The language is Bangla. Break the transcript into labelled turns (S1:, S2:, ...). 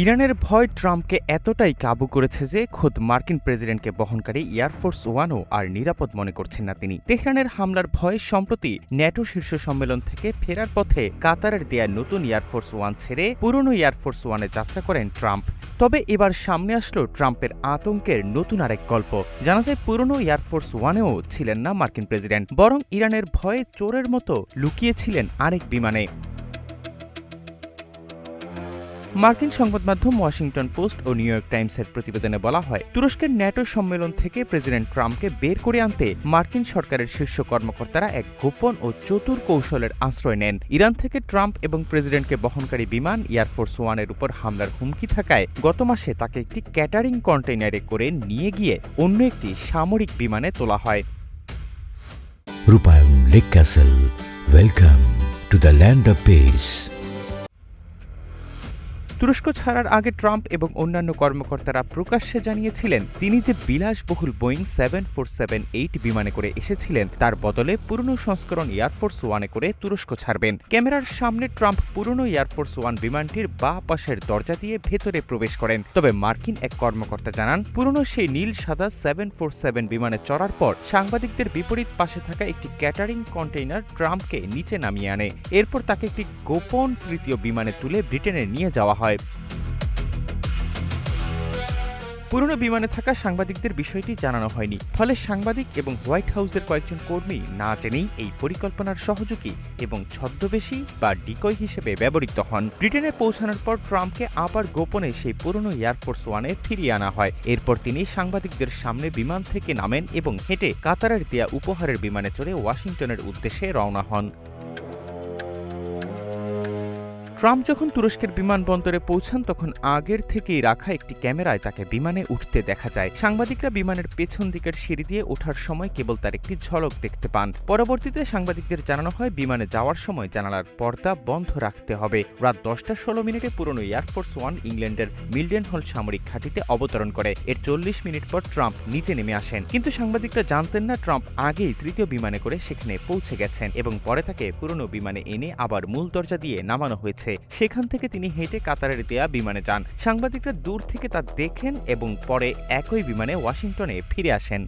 S1: ইরানের ভয় ট্রাম্পকে এতটাই কাবু করেছে যে খোদ মার্কিন প্রেসিডেন্টকে বহনকারী এয়ারফোর্স ওয়ানও আর নিরাপদ মনে করছেন না তিনি। তেহরানের হামলার ভয়ে সম্প্রতি ন্যাটো শীর্ষ সম্মেলন থেকে ফেরার পথে কাতারের দেয়া নতুন এয়ারফোর্স ওয়ান ছেড়ে পুরনো এয়ারফোর্স ওয়ানে যাত্রা করেন ট্রাম্প। তবে এবার সামনে আসলো ট্রাম্পের আতঙ্কের নতুন আরেক গল্প। জানা যায় পুরনো এয়ারফোর্স ওয়ানেও ছিলেন না মার্কিন প্রেসিডেন্ট, বরং ইরানের ভয়ে চোরের মতো লুকিয়েছিলেন আরেক বিমানে। মার্কিন সংবাদ মাধ্যম ওয়াশিংটন পোস্ট ও নিউ ইয়র্ক টাইমসের প্রতিবেদনে বলা হয়, তুরস্কের ন্যাটো সম্মেলন থেকে প্রেসিডেন্ট ট্রাম্পকে বের করে আনতে মার্কিন সরকারের শীর্ষ কর্মকর্তারা এক গোপন ও চতুর কৌশলের আশ্রয় নেন। ইরান থেকে ট্রাম্প এবং প্রেসিডেন্টকে বহনকারী বিমান এয়ারফোর্স ওয়ানের উপর হামলার হুমকি থাকায় গত মাসে তাকে একটি ক্যাটারিং কন্টেইনারে করে নিয়ে গিয়ে অন্য একটি সামরিক বিমানে তোলা হয়।
S2: রূপায়ণ lake castle, welcome to the land of piece.
S1: তুরস্ক ছাড়ার আগে ট্রাম্প এবং অন্যান্য কর্মকর্তারা প্রকাশ্যে জানিয়েছিলেন তিনি যে বিলাসবহুল বোয়িং 747-8 বিমানে করে এসেছিলেন তার বদলে পুরনো সংস্করণ এয়ারফোর্স ওয়ানে করে তুরস্ক ছাড়বেন। ক্যামেরার সামনে ট্রাম্প পুরনো এয়ারফোর্স ওয়ান বিমানটির বাঁ পাশের দরজা দিয়ে ভেতরে প্রবেশ করেন। তবে মার্কিন এক কর্মকর্তা জানান, পুরনো সেই নীল সাদা 747 বিমানে চড়ার পর সাংবাদিকদের বিপরীত পাশে থাকা একটি ক্যাটারিং কন্টেইনার ট্রাম্পকে নিচে নামিয়ে আনে। এরপর তাকে একটি গোপন তৃতীয় বিমানে তুলে ব্রিটেনে নিয়ে যাওয়া হয়। পুরনো বিমানে থাকা সাংবাদিকদের বিষয়টি জানানো হয়নি, ফলে সাংবাদিক এবং হোয়াইট হাউসের কয়েকজন কর্মী না জেনেই এই পরিকল্পনার সহযোগী এবং ছদ্মবেশী বা ডিকয় হিসেবে ব্যবহৃত হন। ব্রিটেনে পৌঁছানোর পর ট্রাম্পকে আবার গোপনে সেই পুরনো এয়ারফোর্স ওয়ানে ফিরিয়ে আনা হয়। এরপর তিনি সাংবাদিকদের সামনে বিমান থেকে নামেন এবং হেঁটে কাতারের দেয়া উপহারের বিমানে চড়ে ওয়াশিংটনের উদ্দেশ্যে রওনা হন। ট্রাম্প যখন তুরস্কের বিমানবন্দরে পৌঁছান তখন আগের থেকেই রাখা একটি ক্যামেরায় তাকে বিমানে উঠতে দেখা যায়। সাংবাদিকরা বিমানের পেছন দিকের সিঁড়ি দিয়ে ওঠার সময় কেবল তার একটি ঝলক দেখতে পান। পরবর্তীতে সাংবাদিকদের জানানো হয় বিমানে যাওয়ার সময় জানালার পর্দা বন্ধ রাখতে হবে। রাত 10:16 পুরনো এয়ারফোর্স ওয়ান ইংল্যান্ডের মিল্ডেনহল সামরিক ঘাঁটিতে অবতরণ করে। এর 40 মিনিট পর ট্রাম্প নিচে নেমে আসেন, কিন্তু সাংবাদিকরা জানতেন না ট্রাম্প আগেই তৃতীয় বিমানে করে সেখানে পৌঁছে গেছেন এবং পরে তাকে পুরনো বিমানে এনে আবার মূল দরজা দিয়ে নামানো হয়েছে। সেখান থেকে তিনি হেঁটে কাতারের দেয়া বিমানে যান। সাংবাদিকরা দূর থেকে তা দেখেন এবং পরে একই বিমানে ওয়াশিংটনে ফিরে আসেন।